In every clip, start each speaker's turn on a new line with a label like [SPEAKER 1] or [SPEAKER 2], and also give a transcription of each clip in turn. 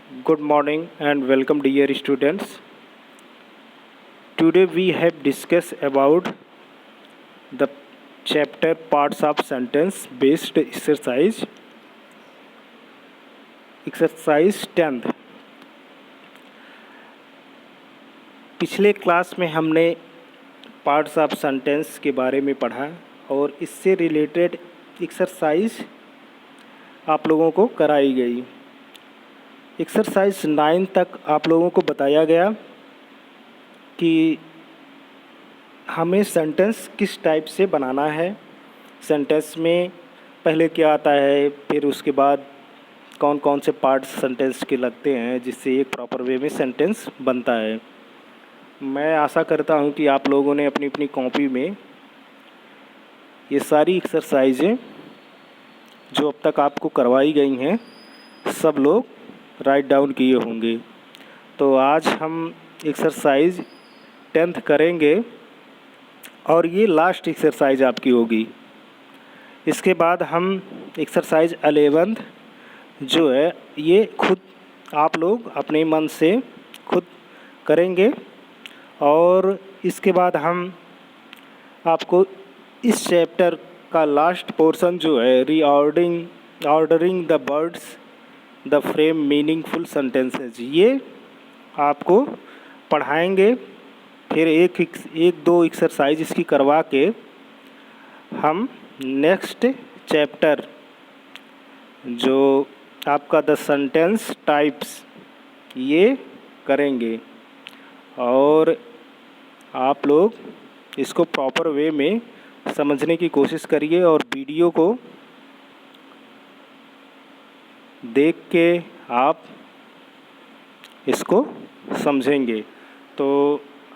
[SPEAKER 1] Good morning and welcome, dear students. Today we have discussed about the chapter parts of sentence based exercise 10th. पिछले class में हमने parts of sentence के बारे में पढ़ा और इससे रिलेटेड एक्सरसाइज आप लोगों को कराई गई। एक्सरसाइज 9 तक आप लोगों को बताया गया कि हमें सेंटेंस किस टाइप से बनाना है, सेंटेंस में पहले क्या आता है, फिर उसके बाद कौन कौन से पार्ट्स सेंटेंस के लगते हैं जिससे एक प्रॉपर वे में सेंटेंस बनता है। मैं आशा करता हूं कि आप लोगों ने अपनी अपनी कॉपी में ये सारी एक्सरसाइजें जो अब तक आपको करवाई गई हैं सब लोग राइट डाउन किए होंगे। तो आज हम एक्सरसाइज 10th करेंगे और ये लास्ट एक्सरसाइज आपकी होगी। इसके बाद हम एक्सरसाइज 11th जो है ये खुद आप लोग अपने मन से खुद करेंगे और इसके बाद हम आपको इस चैप्टर का लास्ट पोर्शन जो है ordering the words the frame meaningful sentences ये आपको पढ़ाएंगे। फिर एक दो एक्सरसाइज इसकी करवा के हम नेक्स्ट चैप्टर जो आपका द सेंटेंस टाइप्स ये करेंगे और आप लोग इसको प्रॉपर वे में समझने की कोशिश करिए और वीडियो को देख के आप इसको समझेंगे। तो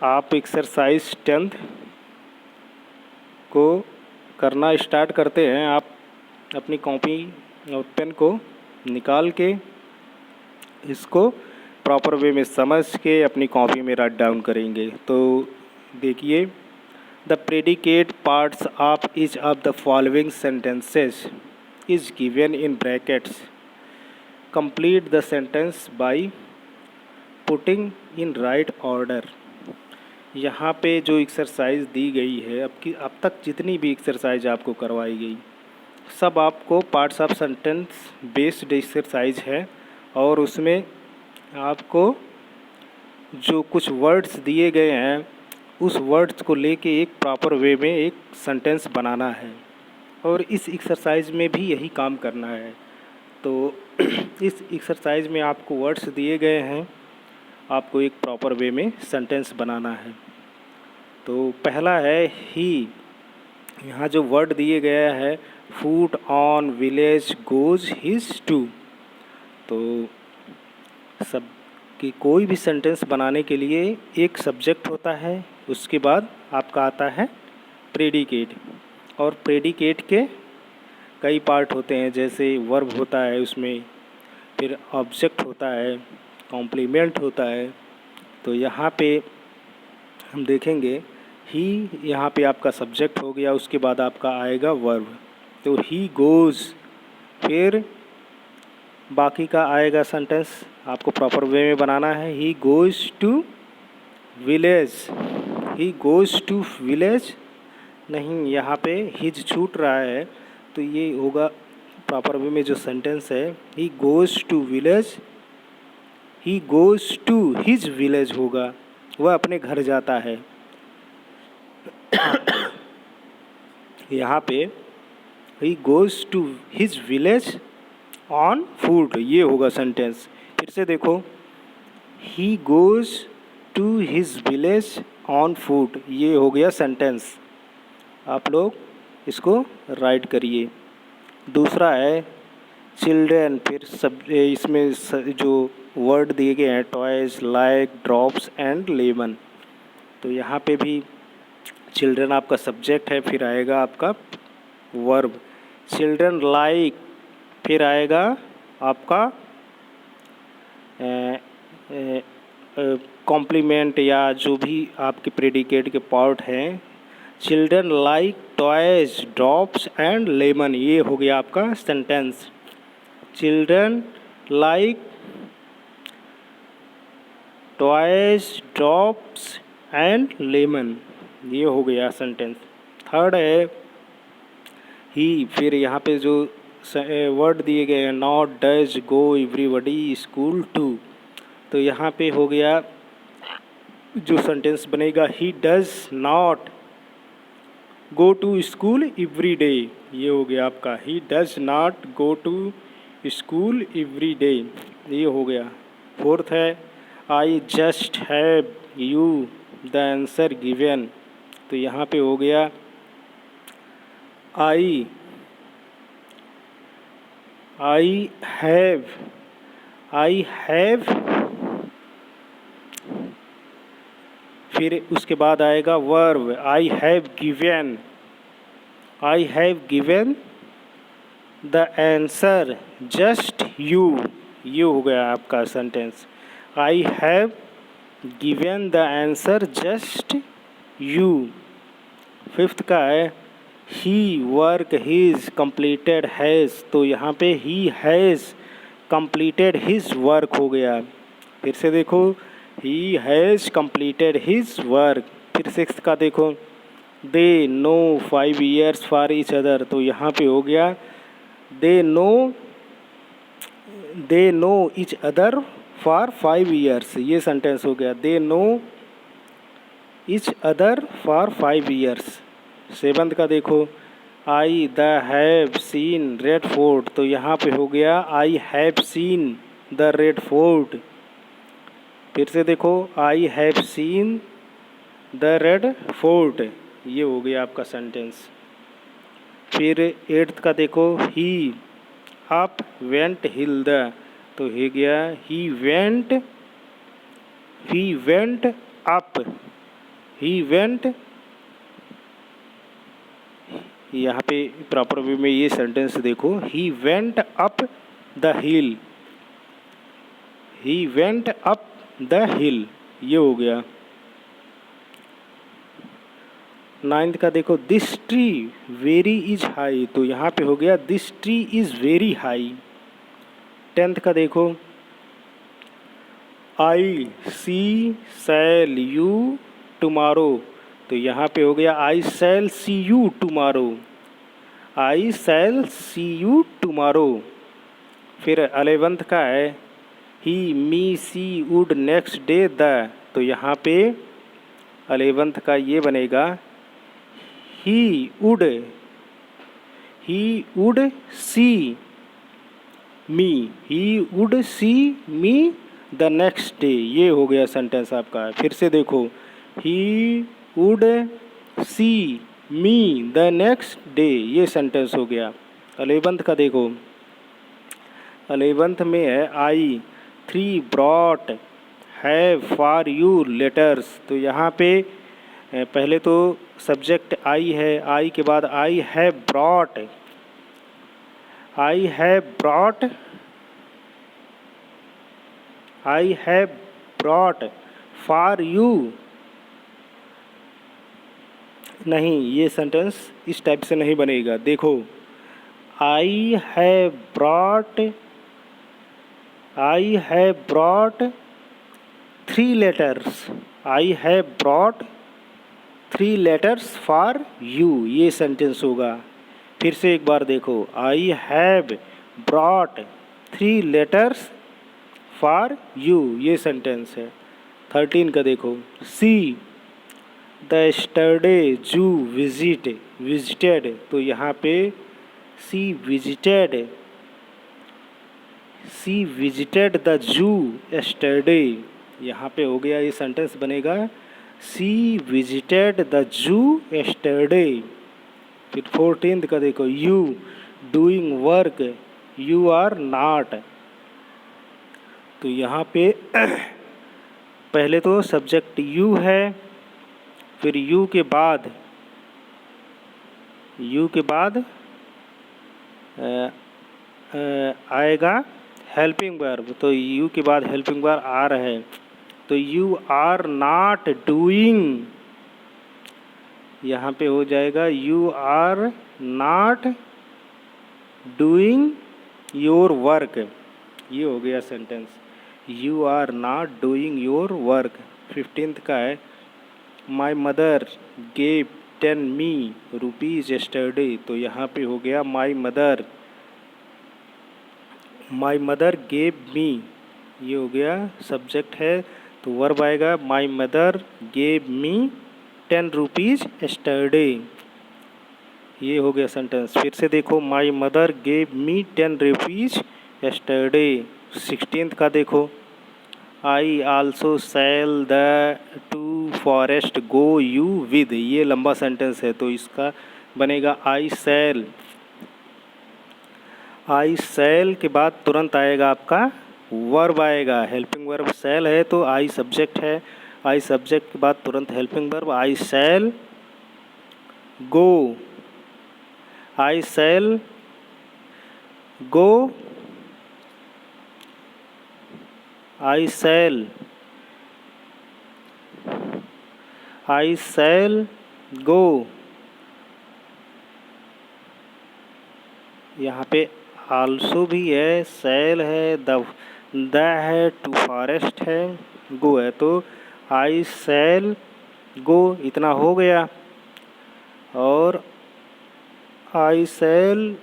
[SPEAKER 1] आप एक्सरसाइज 10th को करना स्टार्ट करते हैं। आप अपनी कॉपी और पेन को निकाल के इसको प्रॉपर वे में समझ के अपनी कॉपी में राइट डाउन करेंगे। तो देखिए, the predicate parts of each of the following sentences is given in brackets. Complete the sentence by putting in right order. यहाँ पे जो एक्सरसाइज दी गई है अब तक जितनी भी एक्सरसाइज आपको करवाई गई सब आपको parts of sentence based exercise है और उसमें आपको जो कुछ वर्ड्स दिए गए हैं उस वर्ड्स को लेके एक प्रॉपर वे में एक सेंटेंस बनाना है और इस एक्सरसाइज में भी यही काम करना है। तो इस एक्सरसाइज में आपको वर्ड्स दिए गए हैं, आपको एक प्रॉपर वे में सेंटेंस बनाना है। तो पहला है ही। यहाँ जो वर्ड दिए गया है foot on village goes his to. तो सब कि कोई भी सेंटेंस बनाने के लिए एक सब्जेक्ट होता है, उसके बाद आपका आता है प्रेडिकेट और प्रेडिकेट के कई पार्ट होते हैं, जैसे वर्ब होता है उसमें, फिर ऑब्जेक्ट होता है, कॉम्प्लीमेंट होता है। तो यहाँ पे हम देखेंगे ही, यहाँ पे आपका सब्जेक्ट हो गया, उसके बाद आपका आएगा वर्ब। तो ही गोज़, फिर बाकी का आएगा सेंटेंस आपको प्रॉपर वे में बनाना है। He goes to village, he goes to village नहीं, यहाँ पे हिज छूट रहा है तो ये होगा प्रॉपर वे में जो सेंटेंस है he goes to village, he goes to his village होगा, वह अपने घर जाता है। यहाँ पे he goes to his village on foot ये होगा सेंटेंस। फिर से देखो, he goes to his village on foot ये हो गया सेंटेंस। आप लोग इसको राइट करिए। दूसरा है चिल्ड्रेन, फिर सब इसमें जो वर्ड दिए गए हैं toys, like, drops and lemon. तो यहाँ पे भी चिल्ड्रन आपका सब्जेक्ट है, फिर आएगा आपका वर्ब। चिल्ड्रन लाइक, फिर आएगा आपका कॉम्प्लीमेंट या जो भी आपके प्रेडिकेट के पार्ट हैं। Children like toys, drops and lemon ये हो गया आपका sentence. Children like toys, drops and lemon. ये हो गया सेंटेंस। थर्ड है ही। फिर यहाँ पे जो वर्ड दिए गए हैं, not does go everybody school to, तो यहाँ पे हो गया जो सेंटेंस बनेगा, he does not go to school every day. ये हो गया आपका, he does not go to school every day. ये हो गया। फोर्थ है, I just have you the answer given, तो यहाँ पे हो गया आई हैव, फिर उसके बाद आएगा verb, I have given the answer just you. ये हो गया आपका sentence, I have given the answer just you. Fifth का है, ही वर्क हिज कंप्लीटेड हैज़, तो यहाँ पे he has completed his work हो गया। फिर से देखो, he has completed his work. फिर सिक्स्थ का देखो, they know 5 years for each other, तो यहाँ पे हो गया they know each other for 5 years। ये सेंटेंस हो गया, they know each other for 5 years। Seventh का देखो, I the have seen Red Fort, तो यहाँ पे हो गया I have seen the Red Fort. फिर से देखो, I have seen the Red Fort. ये हो गया आपका सेंटेंस। फिर एट्थ का देखो, he up went hill the, तो हो गया he went up, he went. यहाँ पे प्रॉपर वे में ये सेंटेंस देखो, he went up the hill, he went up the hill. ये हो गया। नाइन्थ का देखो, this tree very is high, तो यहाँ पे हो गया this tree is very high. Tenth का देखो, I see shall you tomorrow, तो यहाँ पे हो गया I shall see you tomorrow, I shall see you tomorrow. फिर 11th का है, he me see would next day the, तो यहाँ पे 11th का ये बनेगा, he would see me the next day. ये हो गया सेंटेंस आपका। फिर से देखो, he would see me the next day, ये सेंटेंस हो गया। 11th का देखो, 11th में है, आई 3 brought have for you letters, तो यहाँ पे पहले तो सब्जेक्ट आई है, आई के बाद I have brought for you. नहीं, ये सेंटेंस इस टाइप से नहीं बनेगा। देखो, I have brought 3 letters, I have brought 3 letters for you, ये सेंटेंस होगा। फिर से एक बार देखो, I have brought 3 letters for you, ये सेंटेंस है। 13 का देखो, सी द यस्टरडे जू विजिटेड, तो यहाँ पे सी विजिटेड द जू यस्टरडे, यहाँ पे हो गया ये सेंटेंस बनेगा, she visited the zoo yesterday. फिर 14th का देखो, you doing work you are not, तो यहाँ पे पहले तो सब्जेक्ट यू है, फिर यू के बाद आएगा हेल्पिंग वर्ब, तो यू के बाद हेल्पिंग वर्ब आर है, तो यू आर नॉट डूइंग, यहाँ पे हो जाएगा you are not doing your work. ये हो गया sentence. You are not doing your work. 15th का है my mother gave 10 me rupees yesterday. तो यहाँ पे हो गया माई मदर गेव मी, ये हो गया सब्जेक्ट है। तो वर्ब आएगा my mother gave me 10 rupees yesterday. ये हो गया सेंटेंस। फिर से देखो my mother gave me 10 rupees yesterday. 16th का देखो I also shall the to forest go you with. ये लंबा सेंटेंस है तो इसका बनेगा आई सेल के बाद तुरंत आएगा आपका वर्ब आएगा, हेल्पिंग वर्ब। सेल है तो आई सब्जेक्ट है, आई सब्जेक्ट के बाद तुरंत हेल्पिंग वर्ब। आई सेल गो, आई सेल गो, आई सेल गो। यहाँ पे आल्सो भी है, सेल है, द है, टू फॉरेस्ट है, गो है। तो आई सेल गो इतना हो गया। और I shall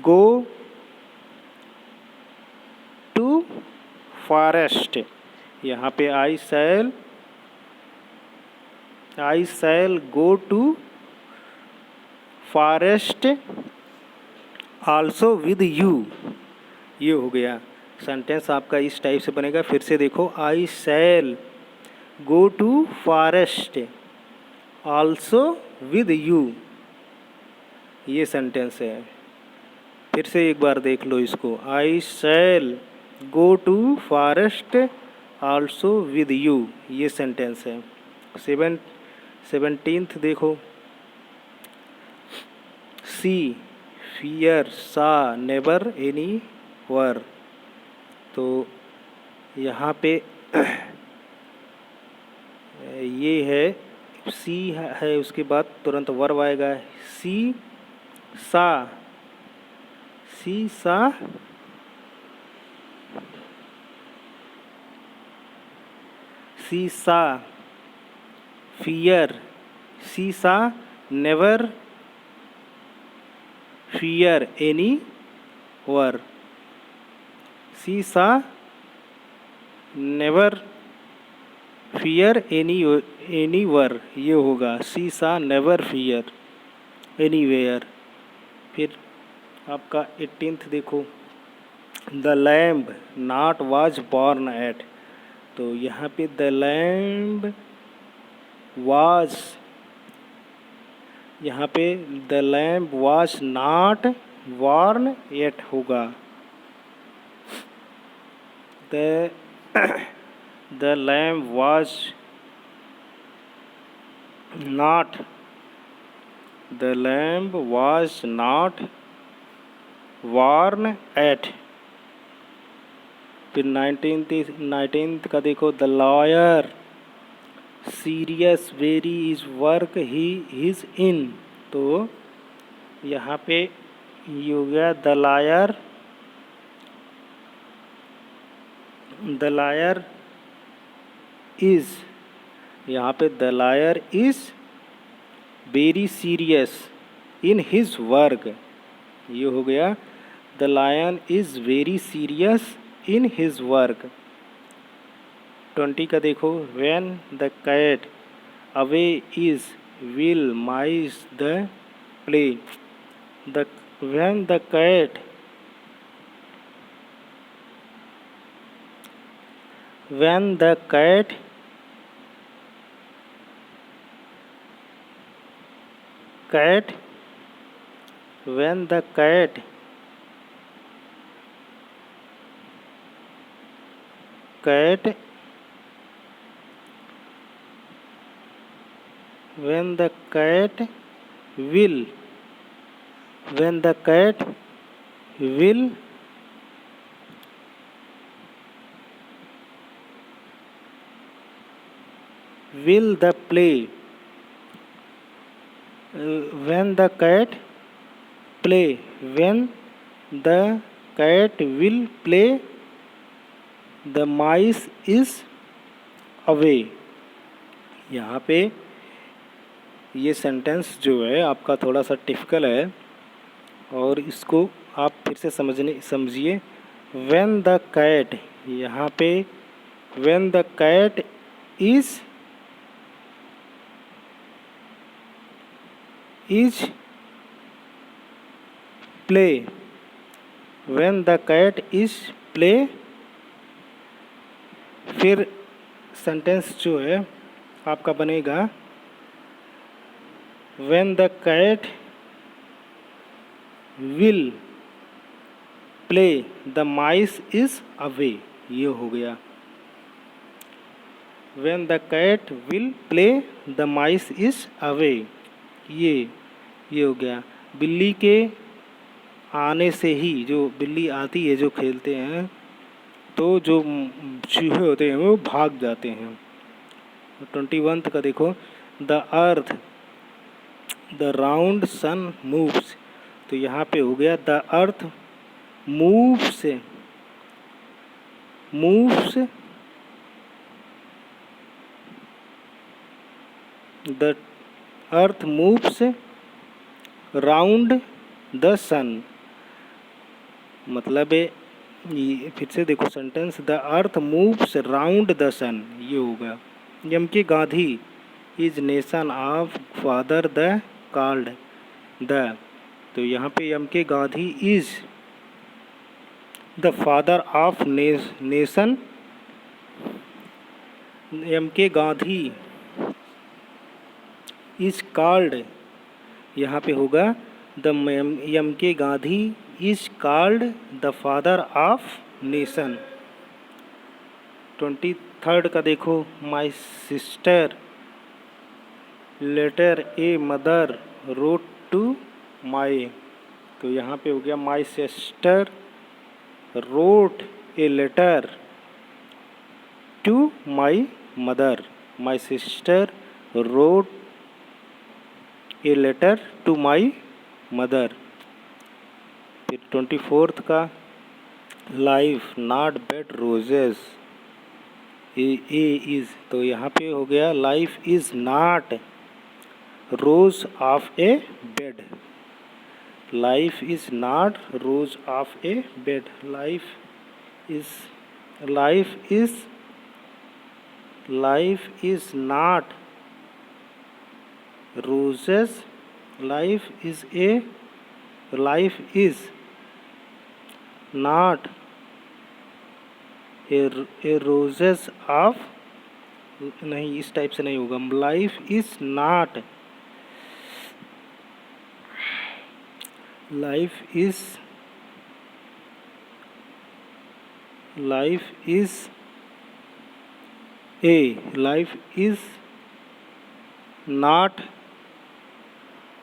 [SPEAKER 1] go to forest, यहाँ पे I shall go to forest also with you. ये हो गया सेंटेंस आपका, इस टाइप से बनेगा। फिर से देखो I shall go to forest also with you, ये सेंटेंस है। फिर से एक बार देख लो इसको, I shall go to forest also with you, ये सेंटेंस है। 17th देखो she fear saw never any war. तो यहाँ पे ये है सी है, उसके बाद तुरंत वर्ब आएगा। सी सा फियर, सी सा नेवर फियर एनी वर, सी सा नेवर फियर एनी वर, ये होगा सी सा नेवर फियर एनी वेयर। फिर आपका 18th देखो the lamb not was born at. तो यहाँ पे द लैम्ब वाज, यहाँ पे the lamb was not born at होगा। The lamb was not, the lamb was not born at. फिर 19th का देखो the lawyer serious very is work he is in. तो यहाँ पे ये हो गया द लायर इज, यहाँ पे the liar is very serious in his work, ये हो गया the lion is very serious in his work. 20 का देखो when the cat away is will mice the play. When the cat, when the cat when the cat when the cat will the play, when the cat play, when the cat will play the mice is away. यहाँ पे ये sentence जो है आपका थोड़ा सा typical है और इसको आप फिर से समझिए। व्हेन द कैट, यहाँ पे when the cat is play, when the cat is play, फिर सेंटेंस जो है आपका बनेगा when the cat will play the mice is away. ये हो गया when the cat will play the mice is away. ये हो गया। बिल्ली के आने से ही, जो बिल्ली आती है जो खेलते हैं तो जो चूहे होते हैं वो भाग जाते हैं। 21 का देखो, the earth the round sun moves. तो यहाँ पे हो गया the earth moves, the earth moves round the sun. मतलब ये फिर से देखो sentence, the earth moves round the sun. ये होगा। M K Gandhi is nation of father the called the. तो यहाँ पे M K Gandhi is the father of nation. M K Gandhi is called, यहाँ पे होगा the M K Gandhi is called the father of nation. 23 का देखो, my sister letter a mother wrote to my. तो यहाँ पे हो गया my sister wrote a letter to my mother. My sister wrote a letter to my mother. फिर 24 का, life not bed roses a is. तो यहाँ पे हो गया life is not rose of a bed. Life is not rose of a bed. Life is not roses. Life is not a roses of, नहीं इस type से नहीं होगा। Life is not, life is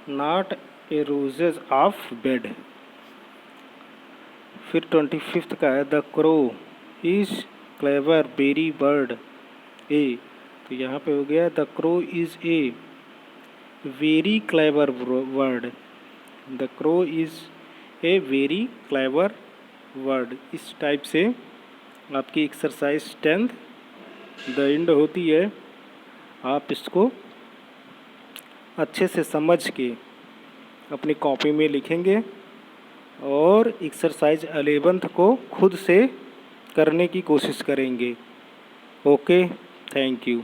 [SPEAKER 1] not a roses of bed. फिर 25 का है, the crow is clever very bird a. तो यहाँ पे हो गया the crow is a very clever word. The crow is a very clever word. इस type से आपकी एक्सरसाइज 10 द एंड होती है। आप इसको अच्छे से समझ के अपनी कॉपी में लिखेंगे और एक्सरसाइज 11 को खुद से करने की कोशिश करेंगे। Okay, thank you.